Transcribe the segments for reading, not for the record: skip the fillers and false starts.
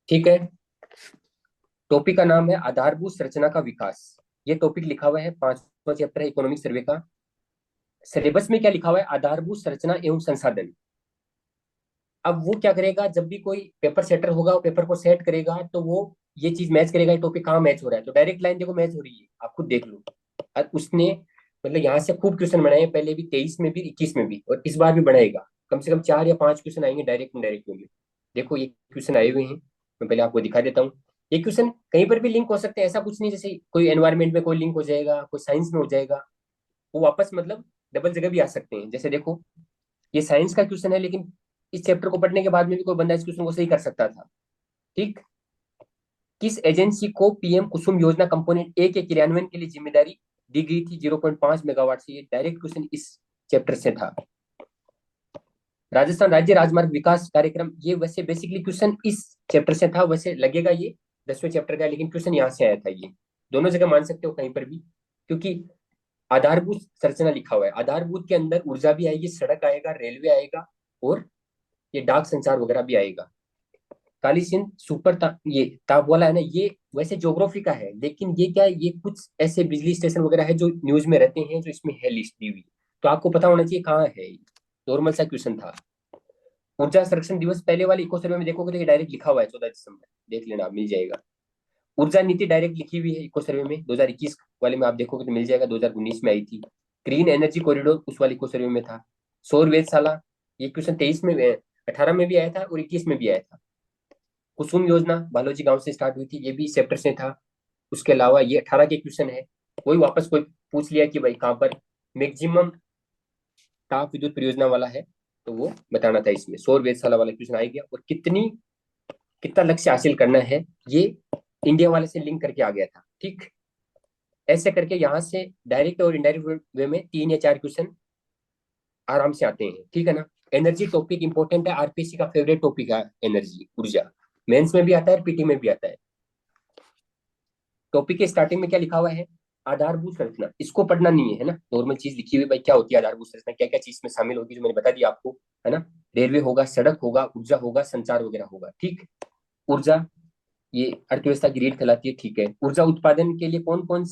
ठीक है। टॉपिक का नाम है आधारभूत संरचना का विकास। ये टॉपिक लिखा हुआ है, पांचवा चैप्टर है इकोनॉमिक सर्वे का। सिलेबस में क्या लिखा हुआ है? आधारभूत संरचना एवं संसाधन। अब वो क्या करेगा, जब भी कोई पेपर सेटर होगा वो पेपर को सेट करेगा तो वो ये चीज मैच करेगा, ये टॉपिक कहाँ मैच हो रहा है। तो डायरेक्ट लाइन देखो मैच हो रही है, आप खुद देख लो। और उसने मतलब यहाँ से खूब क्वेश्चन बनाए हैं, पहले भी 23 में भी 21 में भी, और इस बार भी बनाएगा। कम से कम 4 या 5 क्वेश्चन आएंगे डायरेक्ट इनडायरेक्ट में। देखो ये क्वेश्चन आए हुए हैं, मैं पहले आपको दिखा देता हूँ। ये क्वेश्चन कहीं पर भी लिंक हो सकते हैं, ऐसा कुछ नहीं जैसे कोई एनवायरमेंट में कोई लिंक हो जाएगा, कोई साइंस में हो जाएगा। वो वापस मतलब डबल जगह भी आ सकते हैं। जैसे देखो, ये साइंस का क्वेश्चन है, लेकिन इस चैप्टर को पढ़ने के बाद में भी कोई बंदा इस क्वेश्चन को सही कर सकता था। ठीक। किस एजेंसी को पीएम कुसुम योजना कंपोनेंट ए के क्रियान्वयन के लिए जिम्मेदारी दी गई थी 0.5 मेगावाट से? ये डायरेक्ट क्वेश्चन इस चैप्टर से था। राजस्थान राज्य राजमार्ग विकास कार्यक्रम, ये वैसे बेसिकली क्वेश्चन इस चैप्टर से था। वैसे लगेगा ये 10वें चैप्टर का है, लेकिन क्वेश्चन यहाँ से आया था। ये दोनों जगह मान सकते हो कहीं पर भी, क्योंकि आधारभूत संरचना लिखा हुआ है। आधारभूत के अंदर ऊर्जा भी आएगी, सड़क आएगा, रेलवे आएगा, और ये डाक संचार वगैरह भी आएगा। काली सिंध ये ताप वाला है ना, ये वैसे ज्योग्राफी का है, लेकिन ये क्या है, ये कुछ ऐसे बिजली स्टेशन वगैरह है जो न्यूज में रहते हैं, जो इसमें है लिस्ट दी हुई। तो आपको पता होना चाहिए कहाँ है। नॉर्मल सा क्वेश्चन था। ऊर्जा संरक्षण दिवस पहले वाले इको सर्वे में देखोगे तो ये डायरेक्ट लिखा हुआ है 14 दिसंबर, देख लेना, आप मिल जाएगा। ऊर्जा नीति डायरेक्ट लिखी हुई है इको सर्वे में, 2021 वाले में आप देखोगे तो मिल जाएगा, 2019 में आई थी। ग्रीन एनर्जी कॉरिडोर उस वाले इको सर्वे में था। सौर वेधशाला, ये क्वेश्चन 23 में 18 में भी आया था और 21 में भी आया था। कुसुम योजना बालोजी गांव से स्टार्ट हुई थी, ये भी सेप्टर से था। उसके अलावा ये 18 के क्वेश्चन है। कोई वापस कोई पूछ लिया कि भाई कहाँ पर मैक्सिमम ताप विद्युत परियोजना वाला है, तो वो बताना था। इसमें सौर वेधशाला वाला क्वेश्चन आ गया, और कितना लक्ष्य हासिल करना है, ये इंडिया वाले से लिंक करके आ गया था। ठीक। ऐसे करके यहाँ से डायरेक्ट और इनडायरेक्ट वे में 3 या 4 क्वेश्चन आराम से आते हैं। ठीक है ना। एनर्जी टॉपिक इंपॉर्टेंट है, आरपीसी का फेवरेट टॉपिक है एनर्जी, ऊर्जा। मेंस में भी आता है, पीटी में भी आता है। टॉपिक के स्टार्टिंग में क्या लिखा हुआ है? आधारभूत संरचना। इसको पढ़ना नहीं है, है ना। नॉर्मल चीज लिखी हुई, भाई क्या होती है आधारभूत संरचना, क्या क्या चीज में शामिल होगी, जो मैंने बता दिया आपको, है ना। रेलवे होगा, सड़क होगा, ऊर्जा होगा, संचार वगैरह होगा। ठीक। ऊर्जा, ये अर्थव्यवस्था की रीढ़ कहलाती है। ठीक है। ऊर्जा उत्पादन के लिए कौन कौन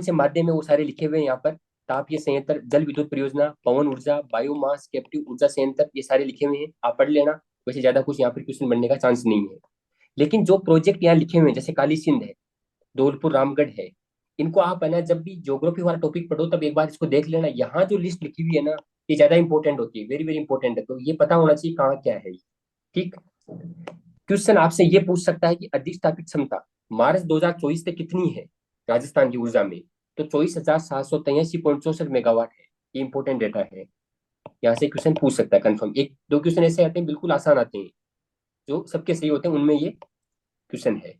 से माध्यम है, वो सारे लिखे हुए हैं यहाँ पर। तापीय संयंत्र, जल विद्युत परियोजना, पवन ऊर्जा, बायोमास कैप्टिव ऊर्जा संयंत्र, ये सारे लिखे हुए हैं, आप पढ़ लेना। वैसे ज्यादा कुछ यहाँ पर क्वेश्चन बनने का चांस नहीं है। लेकिन जो प्रोजेक्ट यहाँ लिखे हुए हैं, जैसे काली सिंध है, धौलपुर रामगढ़ है, इनको आप है ना जब भी ज्योग्राफी वाला टॉपिक पढ़ो तब एक बार इसको देख लेना। यहाँ जो लिस्ट लिखी हुई है ना, ये ज्यादा इंपॉर्टेंट होती है, वेरी वेरी इंपॉर्टेंट है, तो ये पता होना चाहिए कहाँ क्या है। ठीक। क्वेश्चन आपसे ये पूछ सकता है कि अधिष्ठापित क्षमता मार्च 2024 से कितनी है राजस्थान की ऊर्जा में? तो 24,783.64 मेगावाट है। ये इंपॉर्टेंट डेटा है, यहाँ से क्वेश्चन पूछ सकता है कंफर्म। एक दो क्वेश्चन ऐसे आते हैं बिल्कुल आसान आते हैं, जो सबके सही होते हैं, उनमें ये क्वेश्चन है।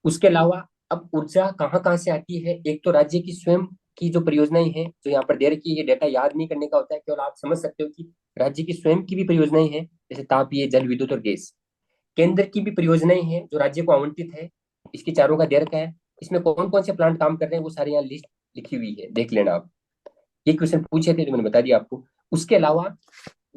उसके अलावा अब ऊर्जा कहाँ कहाँ से आती है? एक तो राज्य की स्वयं की जो परियोजनाएं हैं, जो यहाँ पर दे रखी है, ये डेटा याद नहीं करने का होता है, केवल आप समझ सकते हो कि राज्य की स्वयं की भी परियोजनाएं हैं, जैसे तापीय, जल विद्युत और गैस। केंद्र की भी परियोजनाएं हैं जो राज्य को आवंटित है, इसके चारों का दे रखा है। इसमें कौन कौन से प्लांट काम कर रहे हैं, वो सारी यहाँ लिस्ट लिखी हुई है, देख लेना आप। ये क्वेश्चन पूछे थे तो मैंने बता दिया आपको। उसके अलावा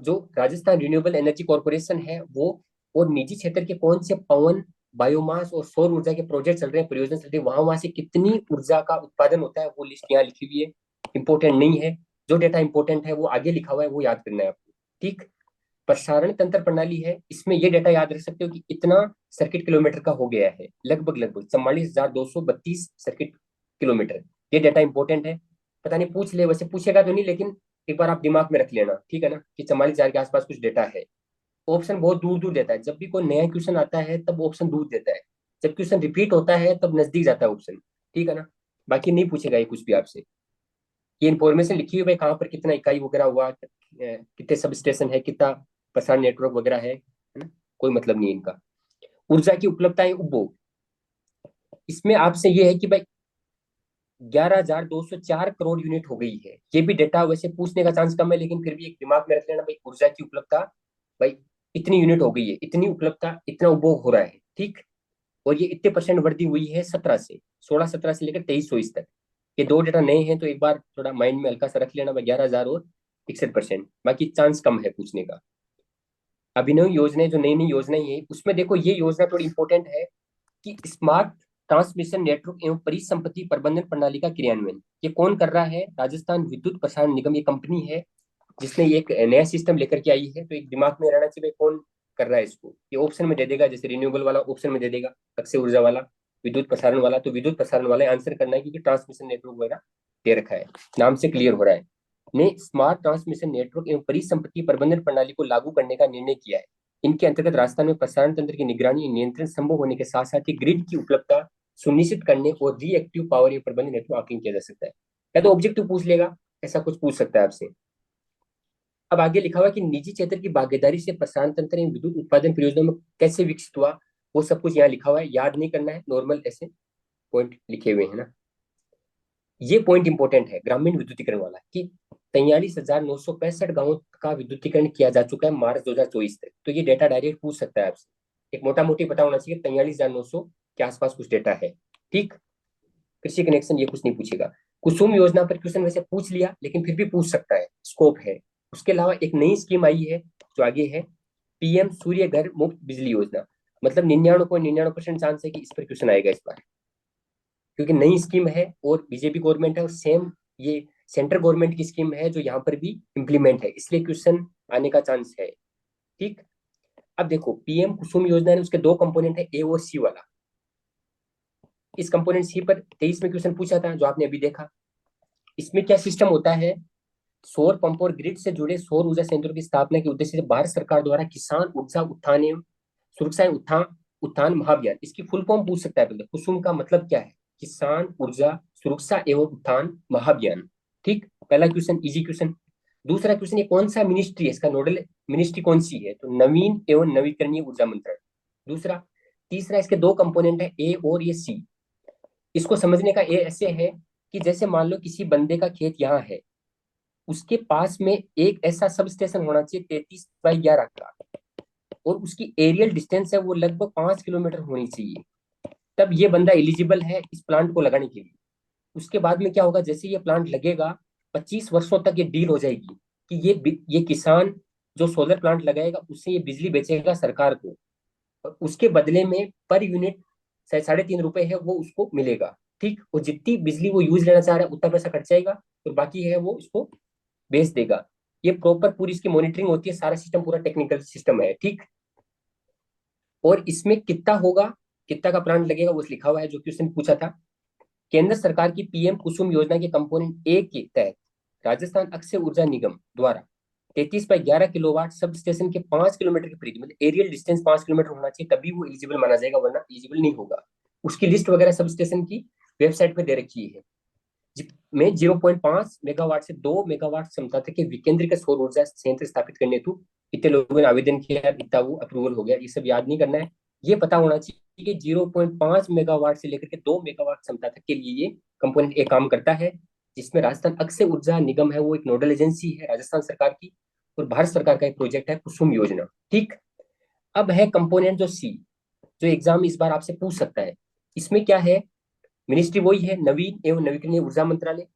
जो राजस्थान रिन्यूएबल एनर्जी कॉर्पोरेशन है वो, और निजी क्षेत्र के कौन से पवन, बायोमास और सौर ऊर्जा के प्रोजेक्ट चल रहे हैं, परियोजना चल रही है, वहां वहां से कितनी ऊर्जा का उत्पादन होता है, वो लिस्ट यहाँ लिखी हुई है। इंपॉर्टेंट नहीं है, जो डेटा इंपॉर्टेंट है वो आगे लिखा हुआ है, वो याद करना है आपको। ठीक। प्रसारण तंत्र प्रणाली है, इसमें ये डेटा याद रख सकते हो कि इतना सर्किट किलोमीटर का हो गया है, लगभग लगभग 44,232 सर्किट किलोमीटर। ये डेटा इंपॉर्टेंट है। पता नहीं पूछ ले, वैसे पूछेगा तो नहीं, लेकिन एक बार आप दिमाग में रख लेना, ठीक है ना, कि 44,000 के आसपास कुछ डेटा है। ऑप्शन बहुत दूर दूर देता है, जब भी कोई नया क्वेश्चन आता है तब ऑप्शन दूर देता है, जब क्वेश्चन रिपीट होता है तब नजदीक जाता है ऑप्शन। ठीक है ना। बाकी नहीं पूछेगा ये कुछ भी आपसे। ये इन्फॉर्मेशन लिखी हुई है कहाँ पर कितना इकाई वगैरह हुआ, कितने सब स्टेशन है, कितना प्रसारण नेटवर्क वगैरह है ना। कोई मतलब नहीं है इनका। ऊर्जा की उपलब्धता है उपभोग, इसमें आपसे ये है कि भाई 11,204 यूनिट हो गई है। ये भी डेटा वैसे पूछने का चांस कम है, लेकिन फिर भी एक दिमाग में रख लेना, भाई ऊर्जा की उपलब्धता, भाई इतनी यूनिट हो गई है, इतनी उपलब्धता, इतना उपभोग हो रहा है। ठीक। और ये इतने परसेंट वृद्धि हुई है 17 से, 16-17 से लेकर 23-24 तक। ये दो डेटा नए हैं, तो एक बार थोड़ा माइंड में हल्का सा रख लेना, भाई 11,000 और 61%, बाकी चांस कम है पूछने का। अभिनव योजनाएं, जो नई नई योजनाएं है उसमें देखो ये योजना थोड़ी इंपॉर्टेंट है कि स्मार्ट ट्रांसमिशन नेटवर्क एवं परिसंपत्ति प्रबंधन प्रणाली का क्रियान्वयन। ये कौन कर रहा है? राजस्थान विद्युत प्रसारण निगम, ये कंपनी है जिसने ये एक नया सिस्टम लेकर के आई है। तो एक दिमाग में रहना चाहिए भाई कौन कर रहा है इसको। ये ऑप्शन में दे देगा, जैसे रिन्यूएबल वाला ऑप्शन में दे देगा, अक्षय ऊर्जा वाला, विद्युत प्रसारण वाला। तो विद्युत प्रसारण वाला आंसर करना है, क्योंकि ट्रांसमिशन नेटवर्क वगैरह दे रखा है, नाम से क्लियर हो रहा है। ने स्मार्ट ट्रांसमिशन नेटवर्क एवं परिसंपत्ति प्रबंधन प्रणाली को लागू करने का निर्णय किया है। इनके अंतर्गत राजस्थान में प्रसारण तंत्र की निगरानी नियंत्रण संभव होने के साथ साथ ही ग्रिड की उपलब्धता सुनिश्चित करने और रिएक्टिव पावर या प्रबंधन हेतु आकलन किया जा सकता है। या तो ऑब्जेक्टिव पूछ लेगा, ऐसा कुछ पूछ सकता है आपसे। अब आगे लिखा हुआ है कि निजी क्षेत्र की भागीदारी से प्रसारण तंत्र एवं विद्युत उत्पादन परियोजनाओं में कैसे विकसित हुआ, वो सब कुछ यहाँ लिखा हुआ है, याद नहीं करना है, नॉर्मल ऐसे पॉइंट लिखे हुए हैं ना। ये पॉइंट इंपॉर्टेंट है ग्रामीण विद्युतीकरण वाला, कि 43,965 गांवों का विद्युतीकरण किया जा चुका है मार्च 2024 तक। तो ये डेटा डायरेक्ट पूछ सकता है आपसे, एक मोटा मोटी पता होना चाहिए, 43,900 के आसपास कुछ डेटा है। ठीक, कृषि कनेक्शन ये कुछ नहीं पूछेगा। कुसुम योजना पर क्वेश्चन वैसे पूछ लिया, लेकिन फिर भी पूछ सकता है, स्कोप है। उसके अलावा एक नई स्कीम आई है जो आगे है, पीएम सूर्य घर मुफ्त बिजली योजना। मतलब 99.99% चांस है कि इस पर क्वेश्चन आएगा इस बार, क्योंकि नई स्कीम है और बीजेपी गवर्नमेंट है, और सेम ये सेंट्रल गवर्नमेंट की स्कीम है जो यहाँ पर भी इम्प्लीमेंट है, इसलिए क्वेश्चन आने का चांस है। ठीक, अब देखो पीएम कुसुम योजना है, उसके दो कंपोनेंट है, ए और सी वाला। इस कंपोनेंट सी पर 23 में क्वेश्चन पूछा था, जो आपने अभी देखा। इसमें क्या सिस्टम होता है? सौर पंप और ग्रिड से जुड़े सौर ऊर्जा संयंत्रों की स्थापना के उद्देश्य से भारत सरकार द्वारा किसान ऊर्जा उत्थान एवं सुरक्षा उत्थान उत्थान महाअभियान, इसकी फुल फॉर्म पूछ सकता है। पहले कुसुम का मतलब क्या है? किसान ऊर्जा सुरक्षा एवं उत्थान महाअभियान। ठीक, पहला क्वेश्चन, इजी क्वेश्चन। दूसरा क्वेश्चन, ये कौन सा मिनिस्ट्री है, इसका नोडल मिनिस्ट्री कौन सी है? तो नवीन एवं नवीकरणीय ऊर्जा मंत्रालय। दूसरा, तीसरा, इसके दो कंपोनेंट है, ए और ये सी। इसको समझने का ए ऐसे है कि जैसे मान लो किसी बंदे का खेत यहाँ है, उसके पास में एक ऐसा सब स्टेशन होना चाहिए 33/11 का, और उसकी एरियल डिस्टेंस है वो लगभग 5 किलोमीटर होनी चाहिए, तब ये बंदा एलिजिबल है इस प्लांट को लगाने के लिए। उसके बाद में क्या होगा, जैसे ये प्लांट लगेगा 25 वर्षों तक ये डील हो जाएगी कि ये किसान जो सोलर प्लांट लगाएगा उससे ये बिजली बेचेगा सरकार को, और उसके बदले में पर यूनिट 3.5 रुपए है वो उसको मिलेगा। ठीक, और जितनी बिजली वो यूज लेना चाह रहा है उतना पैसा खर्चाएगा, और बाकी है वो उसको बेच देगा। ये प्रॉपर पूरी इसकी मॉनिटरिंग होती है, सारा सिस्टम पूरा टेक्निकल सिस्टम है। ठीक, और इसमें कितना होगा, कितना का प्लांट लगेगा वो लिखा हुआ है, जो क्वेश्चन पूछा था। केंद्र सरकार की पीएम कुसुम योजना के कंपोनेंट ए के तहत राजस्थान अक्षय ऊर्जा निगम द्वारा 33/11 किलोवाट सब स्टेशन के 5 किलोमीटर की परिधि, मतलब एरियल डिस्टेंस 5 किलोमीटर होना चाहिए, तभी वो एलिजिबल माना जाएगा, वरना एलिजिबल नहीं होगा। उसकी लिस्ट वगैरह सब स्टेशन की वेबसाइट पे दे रखी है। में 0.5 मेगावाट से 2 मेगावाट क्षमता तक के विकेंद्रीकृत सौर ऊर्जा संयंत्र स्थापित करने हेतु इतने लोगों ने आवेदन किया, इतना वो अप्रूवल हो गया। ये सब याद नहीं करना है, ये पता होना चाहिए कि 0.5 मेगावाट से लेकर के 2 मेगावाट क्षमता तक के लिए ये कंपोनेंट एक काम करता है, जिसमें राजस्थान अक्षय ऊर्जा निगम है वो एक नोडल एजेंसी है राजस्थान सरकार की, और भारत सरकार का एक प्रोजेक्ट है कुसुम योजना। ठीक, अब है कंपोनेंट जो सी, जो एग्जाम इस बार आपसे पूछ सकता है। इसमें क्या है? मिनिस्ट्री वही है, नवीन एवं नवीकरणीय ऊर्जा मंत्रालय।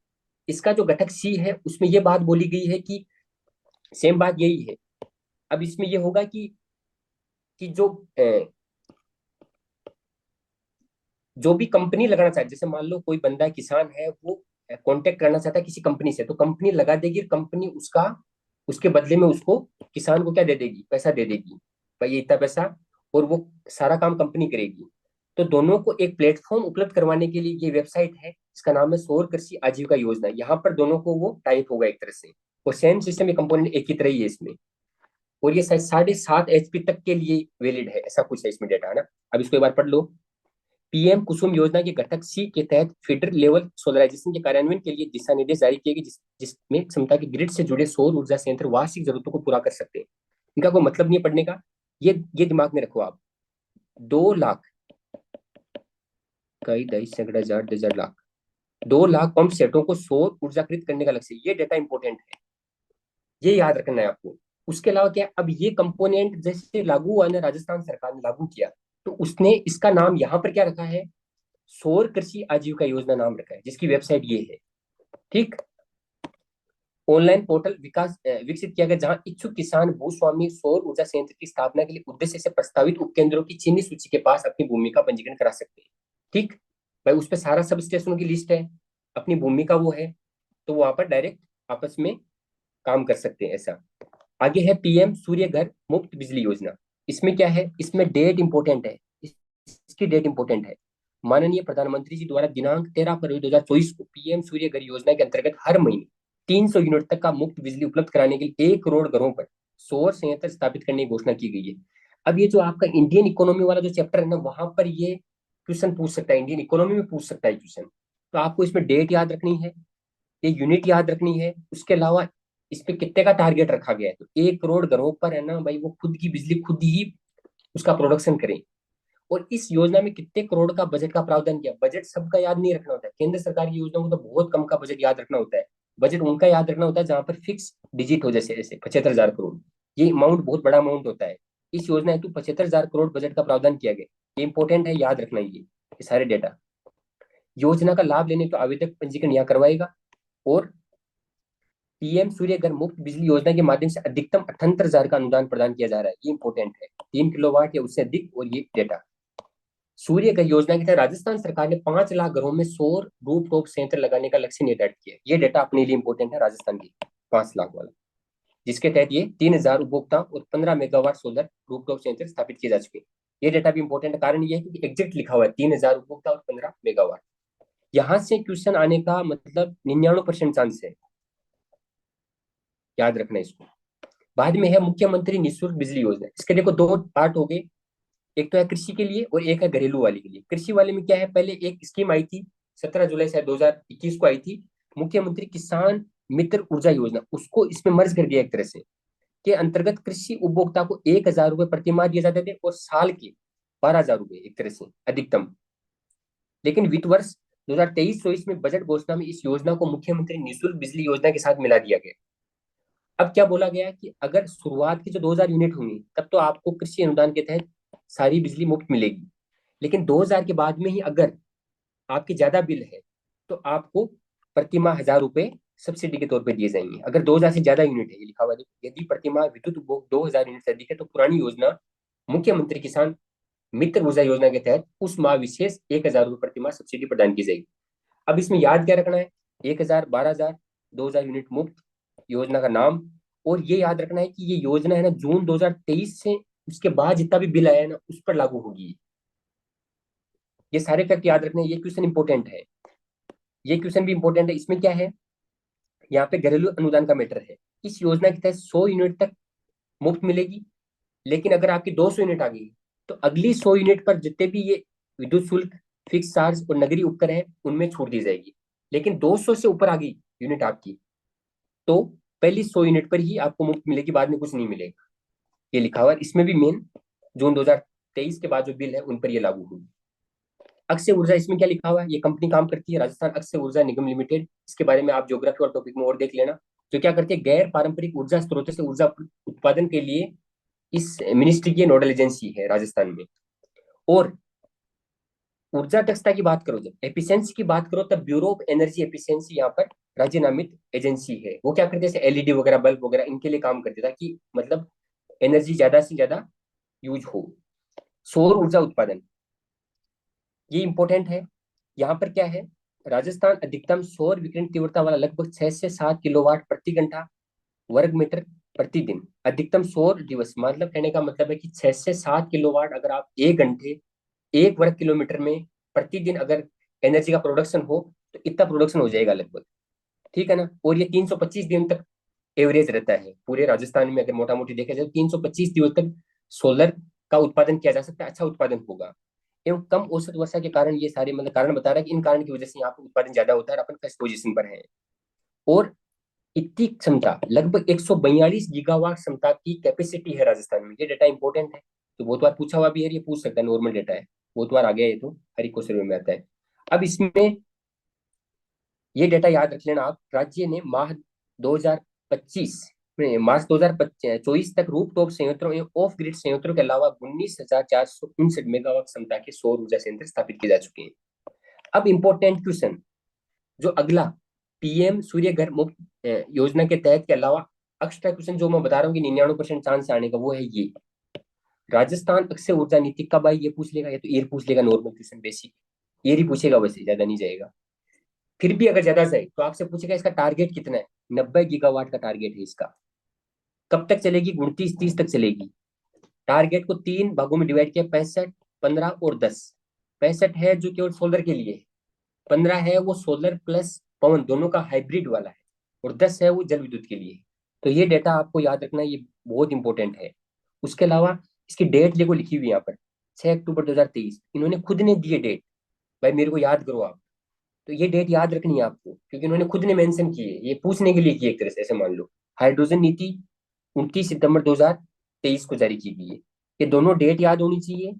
इसका जो घटक सी है उसमें ये बात बोली गई है कि सेम बात यही है। अब इसमें ये होगा कि जो भी कंपनी लगाना चाहे, जैसे मान लो कोई बंदा किसान है, वो कांटेक्ट करना चाहता है किसी कंपनी से, तो कंपनी लगा देगी, कंपनी उसका उसके बदले में उसको किसान को क्या दे देगी, पैसा दे देगी, भाई ये इतना पैसा, और वो सारा काम कंपनी करेगी। तो दोनों को एक प्लेटफॉर्म उपलब्ध करवाने के लिए ये वेबसाइट है, इसका नाम है सौर कृषि आजीविका योजना। यहाँ पर दोनों को वो टाइप होगा एक तरह से, और सेम सिस्टम, ये कंपोनेंट एक ही तरह ही है इसमें, और ये शायद 7.5 HP तक के लिए वैलिड है, ऐसा कुछ है इसमें डेटा, है ना। अब इसको एक बार पढ़ लो। पीएम कुसुम योजना के घटक सी के तहत फीडर लेवल सोलराइजेशन के कार्यान्वयन के लिए दिशा निर्देश जारी किए गए, जिसमें क्षमता के ग्रिड से जुड़े सौर ऊर्जा संयंत्र वार्षिक जरूरतों को पूरा कर सकते हैं। इनका कोई मतलब नहीं है पढ़ने का, ये दिमाग में रखो आप। 2 लाख, कई 10 सैकड़ा 10,000 2 लाख पंप सेटों को सौर ऊर्जाकृत करने का लक्ष्य, ये डेटा इंपॉर्टेंट है, ये याद रखना है आपको। उसके अलावा क्या, अब ये कंपोनेंट जैसे लागू हुआ ना, राजस्थान सरकार ने लागू किया, तो उसने इसका नाम यहाँ पर क्या रखा है, सौर कृषि आजीविका योजना नाम रखा है, जिसकी वेबसाइट ये है। ठीक, ऑनलाइन पोर्टल विकसित किया गया, जहां इच्छुक किसान भूस्वामी सौर ऊर्जा संयंत्र की स्थापना के लिए उद्देश्य से प्रस्तावित उपकेंद्रों की चीनी सूची के पास अपनी भूमि का पंजीकरण करा सकते हैं। ठीक भाई, उस पर सारा सब स्टेशनों की लिस्ट है, अपनी भूमि का वो है, तो वहां पर डायरेक्ट आपस में काम कर सकते हैं ऐसा। आगे है पीएम सूर्य घर मुफ्त बिजली योजना। इसमें क्या है, इसमें डेट इंपॉर्टेंट है, इसकी डेट इंपॉर्टेंट है। माननीय प्रधानमंत्री जी द्वारा दिनांक 13 फरवरी 2024 को पीएम सूर्य घर योजना के अंतर्गत हर महीने 300 यूनिट तक का मुफ्त बिजली उपलब्ध कराने के लिए 1 करोड़ घरों पर सौर संयंत्र स्थापित करने की घोषणा की गई है। अब ये जो आपका इंडियन इकोनॉमी वाला जो चैप्टर है ना, वहां पर ये क्वेश्चन पूछ सकता है, इंडियन इकोनॉमी में पूछ सकता है क्वेश्चन। तो आपको इसमें डेट याद रखनी है, ये यूनिट याद रखनी है, उसके अलावा इस पे कितने का टारगेट रखा गया है। तो 1 करोड़ घरों पर है ना भाई, वो खुद की बिजली खुद ही उसका प्रोडक्शन करें। और इस योजना में कितने करोड़ का बजट का प्रावधान किया, बजट सबका याद नहीं रखना होता है, केंद्र सरकार की योजना को तो बहुत कम का बजट याद रखना होता है। बजट उनका याद रखना होता है जहां पर फिक्स डिजिट हो, जैसे ऐसे 75,000 करोड़, ये अमाउंट बहुत बड़ा अमाउंट होता है। इस योजना हेतु 75,000 करोड़ बजट का प्रावधान किया गया, ये इंपॉर्टेंट है, याद रखना ये सारे डेटा। योजना का लाभ लेने तो आवेदक पंजीकरण यहाँ करवाएगा। और पीएम सूर्य घर मुफ्त बिजली योजना के माध्यम से अधिकतम 78,000 का अनुदान प्रदान किया जा रहा है, ये इंपॉर्टेंट है, 3 किलोवाट या उससे अधिक। और ये डेटा सूर्य घर योजना के तहत राजस्थान सरकार ने 5 लाख घरों में सौर रूफ टॉप संयंत्र लगाने का लक्ष्य निर्धारित किया है। ये डेटा अपने लिए इंपॉर्टेंट है, राजस्थान की 5 लाख वाला, जिसके तहत ये 3,000 उपभोक्ता और 15 मेगावाट सोलर रूफ टॉप संयंत्र स्थापित किए जा चुके हैं। ये डेटा भी इंपॉर्टेंट है, कारण ये है कि एग्जैक्ट लिखा हुआ है 3,000 उपभोक्ता और 15 मेगावाट। यहाँ से क्वेश्चन आने का मतलब 99% चांस है, याद रखना इसको। बाद में है मुख्यमंत्री निःशुल्क बिजली योजना। इसके देखो दो पार्ट हो गए, एक तो है कृषि के लिए और एक है घरेलू वाले के लिए। कृषि वाले में क्या है, पहले एक स्कीम आई थी 17 जुलाई शायद 2021 को आई थी, मुख्यमंत्री किसान मित्र ऊर्जा योजना, उसको इसमें मर्ज कर दिया एक तरह से। के अंतर्गत कृषि उपभोक्ता को 1,000 रुपए प्रति माह दिए जाते थे और साल के 12,000 रुपए एक तरह से अधिकतम। लेकिन वित्त वर्ष 2023-24 में बजट घोषणा में इस योजना को मुख्यमंत्री निःशुल्क बिजली योजना के साथ मिला दिया गया। अब क्या बोला गया कि अगर शुरुआत की जो 2,000 यूनिट होंगी तब तो आपको कृषि अनुदान के तहत सारी बिजली मुफ्त मिलेगी, लेकिन 2,000 के बाद में ही अगर आपकी ज्यादा बिल है तो आपको प्रति माह 1,000 रुपए सब्सिडी के तौर पे दिए जाएंगे। अगर 2,000 से ज्यादा यूनिट है, ये लिखा हुआ है, यदि प्रति माह विद्युत उपभोग 2,000 यूनिट से अधिक है तो पुरानी योजना मुख्यमंत्री किसान मित्र ऊर्जा योजना के तहत उस माह विशेष 1,000 रुपए प्रति माह सब्सिडी प्रदान की जाएगी। अब इसमें याद क्या रखना है, 1,000, 12,000, 2,000 यूनिट मुफ्त, योजना का नाम। और ये याद रखना है कि ये योजना है ना जून 2023 से उसके बाद जितना भी बिल आया है ना उस पर लागू होगी। ये सारे फैक्ट याद रखने हैं, ये क्वेश्चन इंपॉर्टेंट है, ये क्वेश्चन भी इंपॉर्टेंट है। इसमें क्या है, यहाँ पे घरेलू अनुदान का मैटर है। इस योजना के तहत 100 यूनिट तक मुफ्त मिलेगी, लेकिन अगर आपकी 200 यूनिट आ गई तो अगली 100 यूनिट पर जितने भी ये विद्युत शुल्क, फिक्स चार्ज और नगरीय उपकर है उनमें छूट दी जाएगी। लेकिन 200 से ऊपर आ गई यूनिट आपकी तो पहली 100 यूनिट पर ही आपको मुफ्त मिलेगी, बाद में कुछ नहीं मिलेगा, ये लिखा हुआ है। इसमें भी मेन जून 2023 के बाद जो बिल है उन पर ये लागू होगी। अक्षय ऊर्जा, इसमें क्या लिखा हुआ है, ये कंपनी काम करती है राजस्थान अक्षय ऊर्जा निगम लिमिटेड। इसके बारे में आप ज्योग्राफी और टॉपिक में और देख लेना। जो क्या करती है, गैर पारंपरिक ऊर्जा स्रोतों से ऊर्जा उत्पादन के लिए इस मिनिस्ट्री की नोडल एजेंसी है राजस्थान में। और ऊर्जा दक्षता की बात करो, जब एफिशिएंसी की बात करो, तब ब्यूरो ऑफ एनर्जी एफिशिएंसी यहाँ पर राज्य नामित एजेंसी है। वो क्या करते हैं, एलईडी वगैरह बल्ब वगैरह इनके लिए काम करते, ताकि मतलब एनर्जी ज्यादा से ज्यादा यूज हो। सौर ऊर्जा उत्पादन, ये इंपॉर्टेंट है। यहाँ पर क्या है, राजस्थान अधिकतम सौर विकिरण तीव्रता वाला लगभग 6 से 7 किलोवाट प्रति घंटा वर्ग मीटर प्रतिदिन अधिकतम सौर दिवस, मतलब कहने का मतलब है कि 6 से 7 किलोवाट अगर आप 1 घंटे 1 वर्ग किलोमीटर में प्रतिदिन अगर एनर्जी का प्रोडक्शन हो तो इतना प्रोडक्शन हो जाएगा लगभग, ठीक है ना। और ये 325 दिन तक एवरेज रहता है पूरे राजस्थान में, अगर मोटा मोटी देखा जाए 325 दिनों तक सोलर का उत्पादन किया जा सकता है, अच्छा उत्पादन होगा। एवं कम औसत वर्षा के कारण, ये सारे मतलब कारण बता रहा है कि इन कारण की वजह से यहाँ पर उत्पादन ज्यादा होता है और अपन फर्स्ट पोजीशन पर है। और इतनी क्षमता लगभग 142 गीगावाट क्षमता की कैपेसिटी है राजस्थान में, ये डेटा इंपॉर्टेंट है। तो बहुत बार पूछा हुआ भी है, ये पूछ सकता है, नॉर्मल डेटा है, बहुत बार आ गया ये तो हर एक क्वेश्चन में आता है। अब इसमें ये डेटा याद रख लेना आप, राज्य ने माह 2025 में मार्च 2024 तक रूफ टॉप संयंत्रों एवं ऑफ ग्रिड संयंत्रों के अलावा 19,459 मेगावाट क्षमता के सौर ऊर्जा संयंत्र स्थापित किए जा चुके हैं। अब इंपॉर्टेंट क्वेश्चन जो अगला पीएम सूर्य घर मुफ्त योजना के तहत के अलावा एक्स्ट्रा क्वेश्चन जो मैं बता रहा हूँ कि 99% चांस आने का, वो है ये राजस्थान अक्षय ऊर्जा नीति कब आई, ये पूछ लेगा, या तो ईयर पूछ लेगा, नॉर्मल क्वेश्चन बेसिक ईयर ही पूछेगा, वैसे ज्यादा नहीं जाएगा। फिर भी अगर ज्यादा जाए तो आपसे पूछेगा इसका टारगेट कितना है, 90 गीगावाट का टारगेट है इसका। कब तक चलेगी, 29-30 तक चलेगी। टारगेट को 3 भागों में डिवाइड किया, 65, 15 और 10। 65 है जो केवल सोलर के लिए है, 15 है वो सोलर प्लस पवन दोनों का हाइब्रिड वाला है, और 10 है वो जल विद्युत के लिए। तो ये डेटा आपको याद रखना, ये बहुत इंपॉर्टेंट है। उसके अलावा इसकी डेट देखो लिखी हुई है यहाँ पर, 6 अक्टूबर 2023, इन्होंने खुद ने दिए डेट। भाई मेरे को याद करो आप, तो ये डेट याद रखनी है आपको, क्योंकि उन्होंने खुद ने मेंशन की है, ये पूछने के लिए की एक तरह से, ऐसे मान लो हाइड्रोजन नीति 29 सितंबर 2023 को जारी की गई है। ये दोनों डेट याद होनी चाहिए,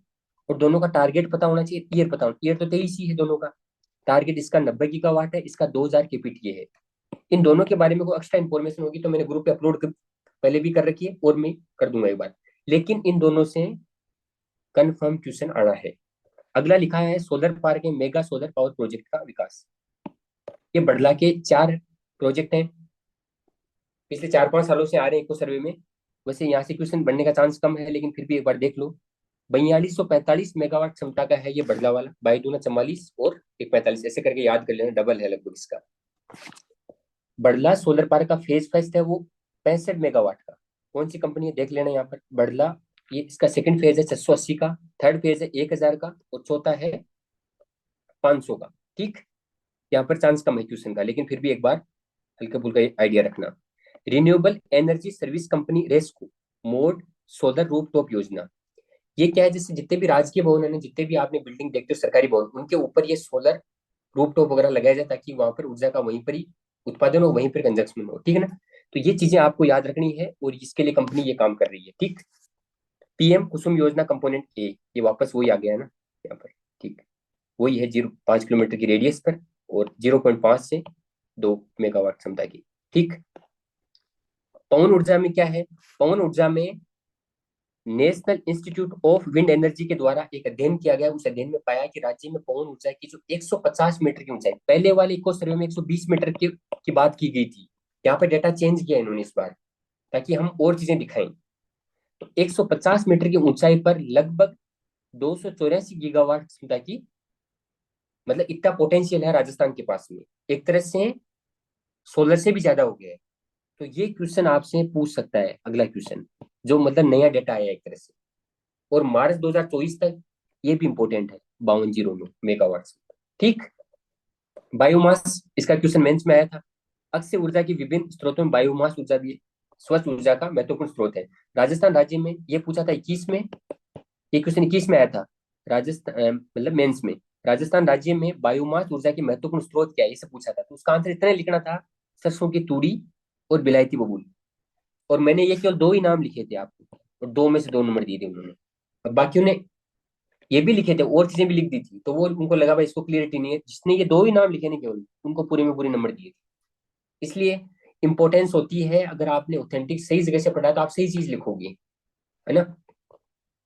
और दोनों का टारगेट पता होना चाहिए, ईयर पता होना, ईयर तो 23 ही है दोनों का। टारगेट इसका 90 गीगावाट है, इसका 2000 केपीटीए है। इन दोनों के बारे में कोई एक्स्ट्रा इन्फॉर्मेशन होगी तो मैंने ग्रुप पे अपलोड पहले भी कर रखी है, और मैं कर दूंगा एक बार। लेकिन इन दोनों से कन्फर्म क्वेश्चन आना है। अगला लिखा है सोलर पार्क के मेगा सोलर पावर प्रोजेक्ट का विकास। ये बड़ला के 4 प्रोजेक्ट हैं, पिछले 4-5 सालों से आ रहे हैं इको सर्वे में। वैसे यहाँ से क्वेश्चन बनने का चांस कम है, लेकिन फिर भी एक बार देख लो। 4245 मेगावाट क्षमता का है ये बड़ला वाला, 22×44 और 145, ऐसे करके याद कर लेना, डबल है लगभग इसका। बड़ला सोलर पार्क का फेज फर्स्ट है वो 65 मेगावाट का। कौन सी कंपनी है देख लेना यहाँ पर, बड़ला। ये इसका सेकंड फेज है 680 का, थर्ड फेज है 1000 का, और चौथा है 500 का। ठीक, यहाँ पर चांस कम है क्वेश्चन का, लेकिन फिर भी एक बार हल्का फुल्का आइडिया रखना। Renewable energy service company RESCO mode solar rooftop योजना। ये क्या है, जैसे जितने भी राजकीय भवन है, जितने भी आपने बिल्डिंग देखते हो सरकारी भवन, उनके ऊपर ये सोलर रूफटॉप वगैरह लगाया जाए, ताकि वहां पर ऊर्जा का वहीं पर ही उत्पादन हो, वहीं पर कंजक्शन हो। ठीक है ना, तो ये चीजें आपको याद रखनी है, और इसके लिए कंपनी ये काम कर रही है। ठीक, पीएम कुसुम योजना कंपोनेंट ए, ये वापस वही आ गया है ना यहाँ पर। ठीक, वही है 0.5 किलोमीटर की रेडियस पर, और 0.5 से 2 मेगावाट क्षमता की। ठीक, पवन ऊर्जा में क्या है, पवन ऊर्जा में national institute of wind energy के द्वारा एक अध्ययन किया गया। उस अध्ययन में पाया कि राज्य में पवन ऊर्जा की जो 150 मीटर की ऊंचाई, पहले वाले इको सर्वे में 120 मीटर की बात की गई थी, यहाँ पे डेटा चेंज किया इन्होंने इस बार, ताकि हम और चीजें दिखाएं। तो 150 मीटर की ऊंचाई पर लगभग 284 गीगावाट क्षमता की, मतलब इतना पोटेंशियल है राजस्थान के पास में, एक तरह से सोलर से भी ज्यादा हो गया है। तो ये क्वेश्चन आपसे पूछ सकता है, अगला क्वेश्चन, जो मतलब नया डेटा आया एक तरह से। और मार्च 2024 तक, ये भी इंपॉर्टेंट है, 5209 मेगावाट। ठीक, बायोमास, इसका क्वेश्चन मेंस में आया था। अक्षय ऊर्जा की विभिन्न स्रोतों में बायोमास ऊर्जा भी स्वच्छ ऊर्जा का महत्वपूर्ण स्रोत है। राजस्थान राज्य में ये पूछा था 21 में, ये क्वेश्चन 21 में आया था राजस्थान, मतलब मेंस में। राजस्थान राज्य में बायोमास ऊर्जा की महत्वपूर्ण स्रोत क्या है, इसे पूछा था, तो उसका आंसर इतना ही लिखना था, सरसों की तूड़ी और बिलायती बबूल। और मैंने ये केवल 2 ही नाम लिखे थे आपको, और 2 में से 2 नंबर दिए थे उन्होंने। अब बाकी उन्हें ये भी लिखे थे, और चीजें भी लिख दी थी, तो वो उनको लगा भाई इसको क्लियरिटी नहीं है, जिसने ये 2 ही नाम लिखे ना केवल, उनको पूरे में पूरे नंबर दिए थे। इसलिए इंपॉर्टेंस होती है, अगर आपने ऑथेंटिक सही जगह से पढ़ा तो आप सही चीज लिखोगे, है ना।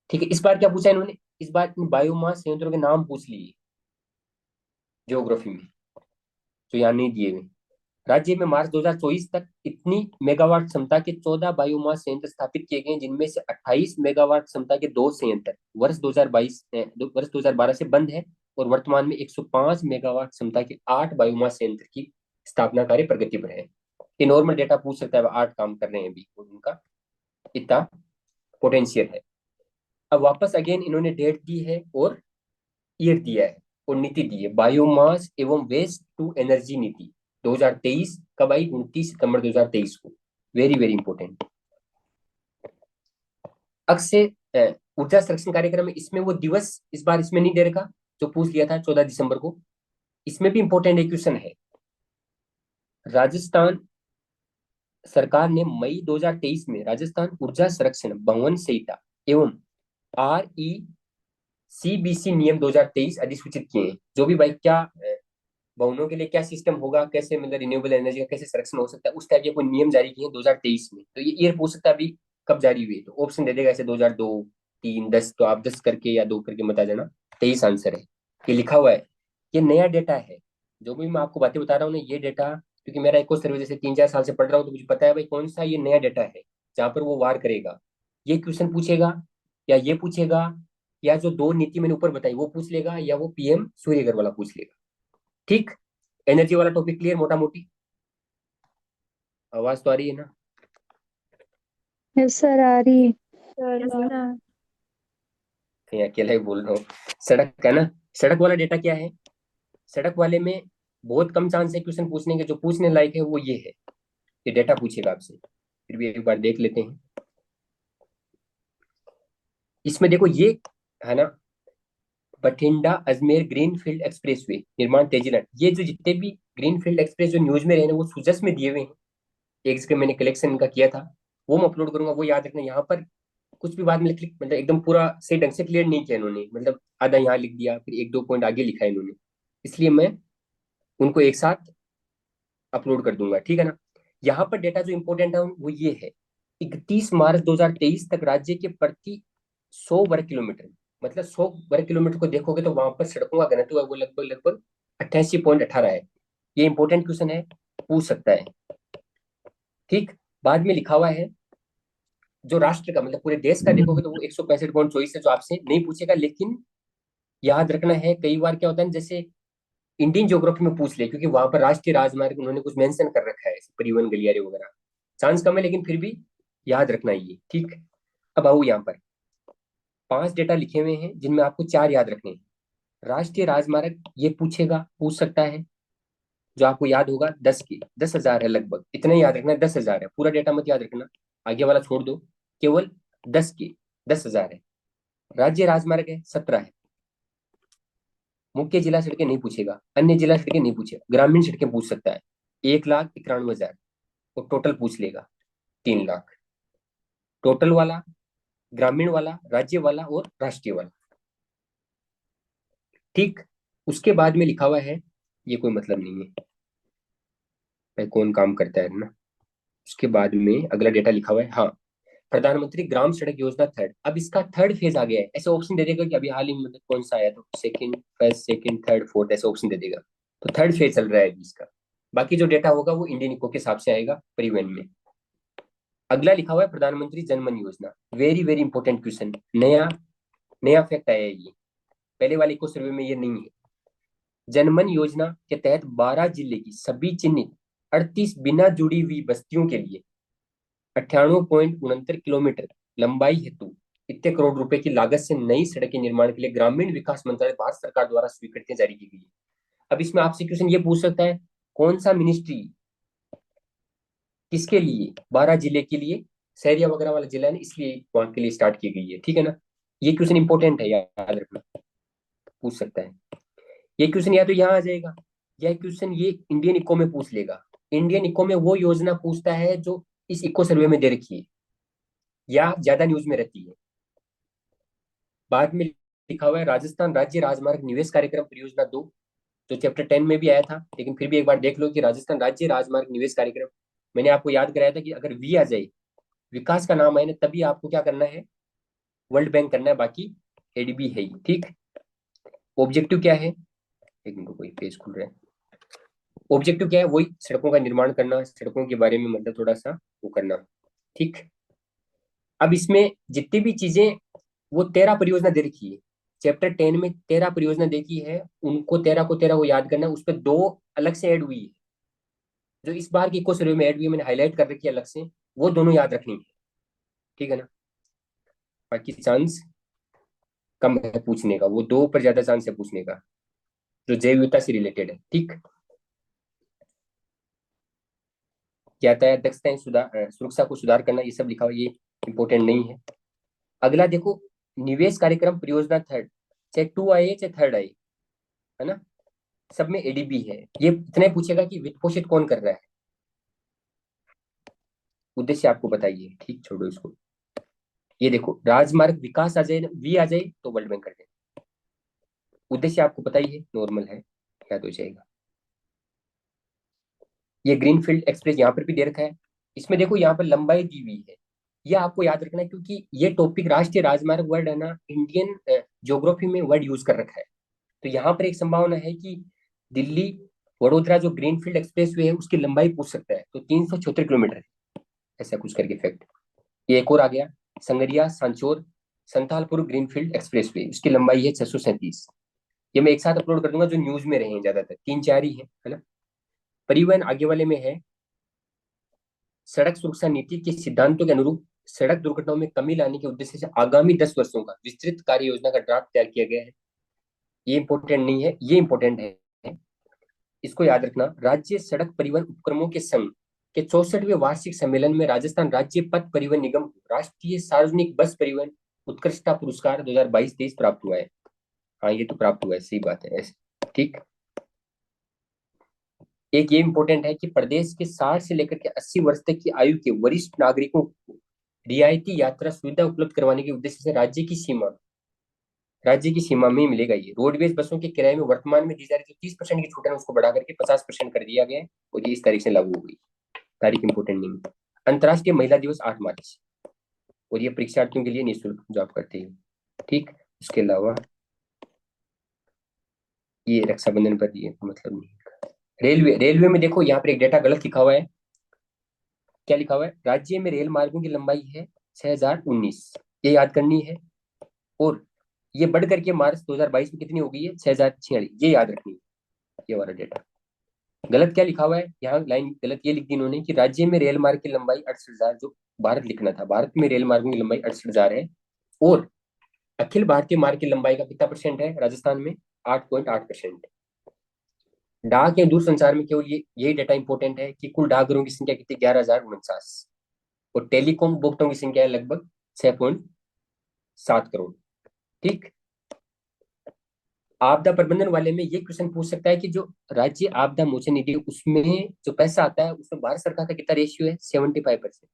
ठीक है, इस बार क्या पूछा इन्होंने, इस बार इन बायोमास संयंत्रों के नाम पूछ लिए ज्योग्राफी में, जो यहाँ नहीं दिए हुए। राज्य में मार्च 2024 तक इतनी मेगावाट क्षमता के 14 बायोमास संयंत्र स्थापित किए गए, जिनमें से 28 मेगावाट क्षमता के 2 संयंत्र वर्ष 2022 वर्ष 2012 से बंद है, और वर्तमान में 105 मेगावाट क्षमता के 8 बायोमास संयंत्र की स्थापना कार्य प्रगति पर है। ये नॉर्मल डेटा पूछ सकता है, 8 काम कर रहे हैं अभी, और उनका इतना पोटेंशियल है। अब वापस अगेन इन्होंने डेट दी है और ईयर दिया है, और नीति दी है, बायोमास एवं वेस्ट टू एनर्जी नीति 2023 कब आई, 29 सितंबर 2023 को। Very very important. अक्षय ऊर्जा संरक्षण कार्यक्रम में, इसमें वो दिवस इस बार इसमें नहीं दे रखा, जो पूछ लिया था 14 दिसंबर को। इसमें भी इंपॉर्टेंट क्वेश्चन है। राजस्थान सरकार ने मई 2023 में राजस्थान ऊर्जा संरक्षण भवन संहिता एवं RECBC नियम 2023 अधिसूचित किए हैं। जो भी भाई क्या भवनों के लिए क्या सिस्टम होगा, कैसे मतलब रिन्यूएबल एनर्जी का कैसे संरक्षण हो सकता है, उस टाइप के कोई नियम जारी किए हैं 2023 में। तो ये ईयर पूछ सकता है अभी कब जारी हुई, तो ऑप्शन दे देगा ऐसे 2002, 3, 10, तो आप 10 करके या 2 करके बता देना। 23 आंसर है, ये लिखा हुआ है। ये नया डेटा है, जो भी मैं आपको बातें बता रहा हूँ ना, ये डेटा क्योंकि मेरा इको सर्वे जैसे 3-4 साल से पढ़ रहा हूँ, तो मुझे पता है भाई कौन सा ये नया डेटा है जहाँ पर वो वार करेगा। ये क्वेश्चन पूछेगा, या ये पूछेगा, या जो दो नीति मैंने ऊपर बताई वो पूछ लेगा, या वो पीएम सूर्यगर वाला पूछ लेगा। ठीक, एनर्जी वाला टॉपिक क्लियर मोटा मोटी? आवाज तो आ रही है ना? यस सर, आ रही है। कहीं अकेला ही बोल रहा हूँ। सड़क है ना, सड़क वाला डेटा क्या है? सड़क वाले में बहुत कम चांस है क्वेश्चन पूछने के, जो पूछने लायक है वो ये है, ये डेटा पूछेगा आपसे। फिर भी एक बार देख लेते हैं। इसमें देखो ये है ना, बठिंडा अजमेर ग्रीनफील्ड एक्सप्रेसवे निर्माण तेजी लाने, ये जो जितने भी ग्रीनफील्ड एक्सप्रेस जो न्यूज में रहे ना, वो सुजस में दिए हुए हैं। एक जगह मैंने कलेक्शन इनका किया था, वो मैं अपलोड करूंगा, वो याद रखना। यहाँ पर कुछ भी बाद में क्लिक, मतलब एकदम पूरा सही ढंग से क्लियर नहीं किया इन्होंने, मतलब आधा यहाँ लिख दिया, फिर एक दो पॉइंट आगे लिखा है इन्होंने, इसलिए मैं उनको एक साथ अपलोड कर दूंगा, ठीक है ना। यहाँ पर डेटा जो इंपॉर्टेंट है वो ये है, 31 मार्च 2023 तक राज्य के प्रति 100 वर्ग किलोमीटर, मतलब 100 वर्ग किलोमीटर को देखोगे तो वहां पर सड़कों का घनत्व है वो लगभग लगभग 88.18 है। ये इंपॉर्टेंट क्वेश्चन है, पूछ सकता है। ठीक, बाद में लिखा हुआ है जो राष्ट्र का मतलब पूरे देश का देखोगे तो वो 165.24 है, जो आपसे नहीं पूछेगा, लेकिन याद रखना है कई बार क्या होता है जैसे इंडियन ज्योग्राफी में पूछ ले, क्योंकि वहां पर राष्ट्रीय राजमार्ग उन्होंने कुछ मेंशन कर रखा है, परिवहन गलियारे वगैरह, चांस कम है लेकिन फिर भी याद रखना ये, ठीक। अब आओ यहाँ पर 5 डेटा लिखे हुए हैं जिनमें आपको 4 याद रखने हैं। राष्ट्रीय राजमार्ग ये पूछेगा, पूछ सकता है, जो आपको याद होगा 10,000 है लगभग, इतना ही याद रखना है, 10,000 है, पूरा डेटा मत याद रखना, आगे वाला छोड़ दो, केवल 10,000 है। राज्य राजमार्ग है 17 है। मुख्य जिला सड़कें नहीं पूछेगा, अन्य जिला सड़कें नहीं पूछेगा, ग्रामीण सड़कें पूछ सकता है, 1,91,000, और टोटल पूछ लेगा 3 लाख, टोटल वाला, ग्रामीण वाला, राज्य वाला और राष्ट्रीय वाला। ठीक, उसके बाद में लिखा हुआ है, ये कोई मतलब नहीं है भाई कौन काम करता है ना। उसके बाद में अगला डेटा लिखा हुआ है, हाँ, प्रधानमंत्री ग्राम सड़क योजना थर्ड, अब इसका थर्ड फेज आ गया है, ऐसे ऑप्शन दे देगा कि अभी हाल ही में मतलब कौन सा आया, तो second, first, second, third, fourth, ऐसे ऑप्शन दे देगा। तो थर्ड फेज चल रहा है अभी इसका। बाकी जो डेटा होगा वो इंडियन इको के हिसाब से आएगा परिवहन में। अगला लिखा हुआ है प्रधानमंत्री जनमन योजना, वेरी वेरी इंपॉर्टेंट क्वेश्चन, नया नया फैक्ट आया है ये, पहले वाले इको सर्वे में ये नहीं है। जनमन योजना के तहत 12 जिले की सभी चिन्हित 38 बिना जुड़ी हुई बस्तियों के लिए 98.69 किलोमीटर लंबाई हेतु इतने करोड़ रुपए की लागत से नई सड़क के निर्माण के लिए ग्रामीण विकास मंत्रालय भारत सरकार द्वारा स्वीकृति जारी की गई है। अब इसमें आपसे क्वेश्चन ये पूछ सकता है, कौन सा मिनिस्ट्री किसके लिए, 12 जिले के लिए, शहरिया वगैरह वाला जिला है ना, इसलिए वहां के लिए स्टार्ट की गई है, ठीक है ना। ये क्वेश्चन इंपॉर्टेंट है, याद रखना, पूछ सकता है। ये क्वेश्चन या तो यहाँ आ जाएगा, या क्वेश्चन ये इंडियन इको में पूछ लेगा। इंडियन इको में वो योजना पूछता है जो इस इको सर्वे में दे रखी है या ज्यादा न्यूज में रहती है। बाद में लिखा हुआ है राजस्थान राज्य राजमार्ग निवेश कार्यक्रम परियोजना 2, जो चैप्टर 10 में भी आया था, लेकिन फिर भी एक बार देख लो कि राजस्थान राज्य राजमार्ग निवेश कार्यक्रम, मैंने आपको याद कराया था कि अगर वी आ जाए, विकास का नाम आए ना, तभी आपको क्या करना है, वर्ल्ड बैंक करना है, बाकी एडीबी है ही, ठीक। ऑब्जेक्टिव क्या है, एक मिनट कोई पेज खुल रहा है। ऑब्जेक्टिव क्या है, वही सड़कों का निर्माण करना, सड़कों के बारे में मतलब थोड़ा सा वो करना, ठीक। अब इसमें जितनी भी चीजें, वो 13 परियोजना दे रखी है, चैप्टर 10 में 13 परियोजना देखी है, उनको 13 को 13 को याद करना, उस पर 2 अलग से ऐड हुई है, जो इस बार की इको सर्वे में ऐड हुई है, मैंने हाईलाइट कर रखी है अलग से, वो दोनों याद रखनी है, ठीक है ना। बाकी चांस कम है पूछने का, वो 2 पर ज्यादा चांस है पूछने का, जो जैव विविधता से रिलेटेड है, ठीक। यातायात दक्षता सुधार, सुरक्षा को सुधार करना, ये सब लिखा हुआ, ये इंपॉर्टेंट नहीं है। अगला देखो, निवेश कार्यक्रम परियोजना थर्ड, चाहे 2 आए चाहे थर्ड आए, है ना, सब में एडीबी है। ये इतना ही पूछेगा कि वित्त पोषित कौन कर रहा है, उद्देश्य आपको बताइए, ठीक, छोड़ो इसको। ये देखो राजमार्ग विकास आ जाए, वी आ जाए तो वर्ल्ड बैंक कर दे, उद्देश्य आपको पता ही है, नॉर्मल है, याद हो जाएगा। ये ग्रीनफील्ड एक्सप्रेस यहाँ पर भी दे रखा है, इसमें देखो यहाँ पर लंबाई दी हुई है, ये आपको याद रखना है, क्योंकि ये टॉपिक राष्ट्रीय राजमार्ग वर्ड है ना, इंडियन ज्योग्राफी में वर्ड यूज कर रखा है। तो यहाँ पर एक संभावना है कि दिल्ली वडोदरा जो ग्रीनफील्ड एक्सप्रेस वे है उसकी लंबाई पूछ सकता है, तो 376 किलोमीटर है, ऐसा कुछ करके फैक्ट। ये एक और आ गया, Sangaria Sanchore Santhalpur greenfield expressway, उसकी लंबाई है 637। ये मैं एक साथ अपलोड कर दूंगा, जो न्यूज में रहे हैं ज्यादातर, तीन चार ही है ना। परिवहन आगे वाले में है, सड़क सुरक्षा नीति के सिद्धांतों के अनुरूप सड़क दुर्घटनाओं में कमी लाने के उद्देश्य से आगामी 10 वर्षों का विस्तृत कार्य योजना का ड्राफ्ट तैयार किया गया है। ये इंपॉर्टेंट नहीं है, ये इंपॉर्टेंट है, इसको याद रखना। राज्य सड़क परिवहन उपक्रमों के संघ के 64वें वार्षिक सम्मेलन में राजस्थान राज्य पथ परिवहन निगम को राष्ट्रीय सार्वजनिक बस परिवहन उत्कृष्टता पुरस्कार 2022-23 प्राप्त हुआ है। हाँ ये तो प्राप्त हुआ है, सही बात है ऐसे, ठीक। एक ये इंपॉर्टेंट है कि प्रदेश के 60 से लेकर के 80 वर्ष तक की आयु के वरिष्ठ नागरिकों को रियायती यात्रा सुविधा उपलब्ध करवाने के उद्देश्य से राज्य की सीमा में ही मिलेगा ये। रोडवेज बसों के किराए में वर्तमान में दी जा रही जो 30% की छूट है उसको बढ़ा करके 50% कर दिया गया है, और ये इस तारीख से लागू हो गई। तारीख इंपोर्टेंट नहीं है। अंतर्राष्ट्रीय महिला दिवस 8 मार्च, और ये परीक्षार्थियों के लिए निःशुल्क जॉब करते हैं, ठीक। उसके अलावा ये रक्षाबंधन पर ये मतलब नहीं है। रेलवे में देखो यहाँ पर एक डेटा गलत लिखा हुआ है। क्या लिखा हुआ है? राज्य में रेल मार्गों की लंबाई है 6019, ये याद करनी है। और ये बढ़ करके मार्च 2022 में कितनी हो गई है? 6046, ये याद रखनी है। ये वाला डेटा गलत क्या लिखा हुआ है यहाँ, लाइन गलत ये लिख दी इन्होंने कि राज्य में रेल मार्ग की लंबाई 68,000, जो भारत लिखना था, भारत में रेल मार्गों की लंबाई 68,000 है। और अखिल भारतीय मार्ग की लंबाई का कितना परसेंट है राजस्थान में? 8.8%। डाक या दूरसंचार में केवल ये यही डाटा इंपॉर्टेंट है कि कुल डाकघरों की संख्या कितनी? 11,049। और टेलीकॉम उपभोक्ताओं की संख्या है लगभग 6.7 करोड़, ठीक। आपदा प्रबंधन वाले में ये क्वेश्चन पूछ सकता है कि जो राज्य आपदा मोचन निधि है, उसमें जो पैसा आता है उसमें भारत सरकार का कितना रेशियो है? 75%,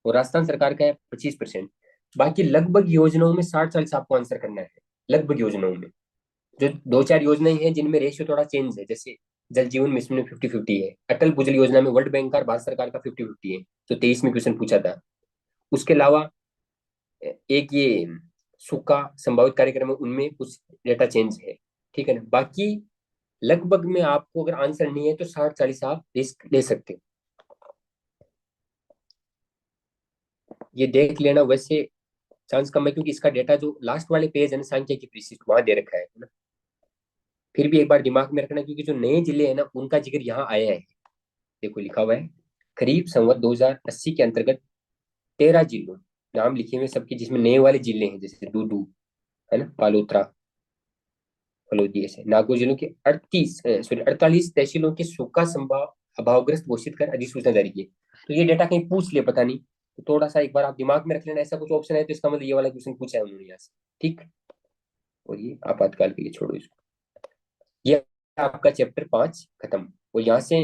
और राजस्थान सरकार का है 25%। बाकी लगभग योजनाओं में 60-40 आपको आंसर करना है। लगभग योजनाओं में जो दो चार योजनाएं हैं जिनमें रेशियो थोड़ा चेंज है, जैसे जल जीवन मिशन में 50-50 है, अटल भूजल योजना में वर्ल्ड बैंक का और भारत सरकार का 50-50 है, तो 23 में क्वेश्चन पूछा था। उसके अलावा एक ये सूखा संभावित कार्यक्रम है, उनमें कुछ डेटा चेंज है, ठीक है ना। बाकी लगभग में आपको अगर आंसर नहीं है तो 60-40 आप रिस्क ले सकते हो, ये देख लेना। वैसे चांस कम है क्योंकि इसका डेटा जो लास्ट वाले पेज है ना, सांख्यिकी की परिशिष्ट, वहां दे रखा है ना। फिर भी एक बार दिमाग में रखना, क्योंकि जो नए जिले हैं ना उनका जिक्र यहाँ आया है। देखो लिखा हुआ है, खरीफ संवत 2080 के अंतर्गत 13 जिलों, नाम लिखे हुए सबके, जिसमें नए वाले जिले हैं जैसे दूदू है ना, पालोत्रा, फलोदी, ऐसे नागौर जिलों के 48 तहसीलों के सूखा संभाव अभावग्रस्त घोषित कर अधिसूचना जारी की। तो ये डेटा कहीं पूछ ले, पता नहीं, तो थोड़ा सा एक बार आप दिमाग में रख लेना। ऐसा कुछ ऑप्शन है तो इसका मतलब ये वाला क्वेश्चन पूछा है उन्होंने यहाँ से, ठीक। और ये आपातकाल के लिए छोड़ो इसको। ये आपका चैप्टर 5 खत्म। और यहाँ से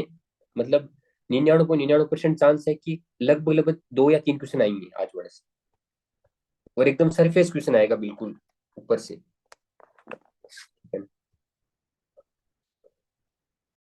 मतलब 99.99% चांस है कि लगभग लगभग 2 या 3 क्वेश्चन आएंगे आज वर्ड से, और एकदम सरफेस क्वेश्चन आएगा बिल्कुल ऊपर से।